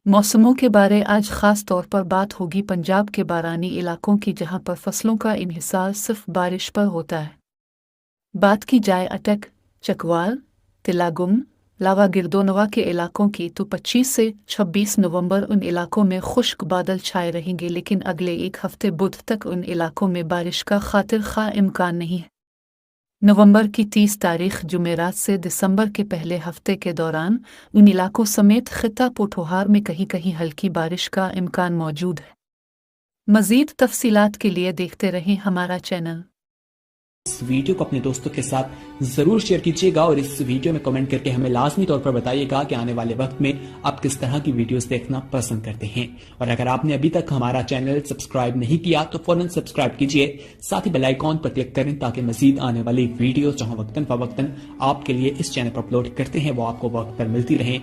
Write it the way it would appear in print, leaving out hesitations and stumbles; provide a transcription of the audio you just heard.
मौसमों के बारे आज खास तौर पर बात होगी पंजाब के बारानी इलाकों की, जहां पर फसलों का इन्हिसार सिर्फ बारिश पर होता है। बात की जाए अटक, चकवाल, तिलागुम, लावा गिरदोनवा के इलाकों की, तो 25 से 26 नवंबर उन इलाकों में खुश्क बादल छाए रहेंगे, लेकिन अगले एक हफ्ते बुध तक उन इलाकों में बारिश का खातिर खा इम्कान नहीं है। नवंबर की 30 तारीख जुमेरात से दिसंबर के पहले हफ्ते के दौरान उन इलाकों समेत खिता पोठोहार में कहीं कहीं हल्की बारिश का इम्कान मौजूद है। मज़ीद तफसीलात के लिए देखते रहें हमारा चैनल। इस वीडियो को अपने दोस्तों के साथ जरूर शेयर कीजिएगा और इस वीडियो में कमेंट करके हमें लाजमी तौर पर बताइएगा कि आने वाले वक्त में आप किस तरह की वीडियोस देखना पसंद करते हैं। और अगर आपने अभी तक हमारा चैनल सब्सक्राइब नहीं किया तो फौरन सब्सक्राइब कीजिए, साथ ही बेल आइकॉन पर क्लिक करें ताकि मजीद आने वाली वीडियो जहां वक्तन फवक्तन आपके लिए इस चैनल पर अपलोड करते हैं वो आपको वक्त पर मिलती रहे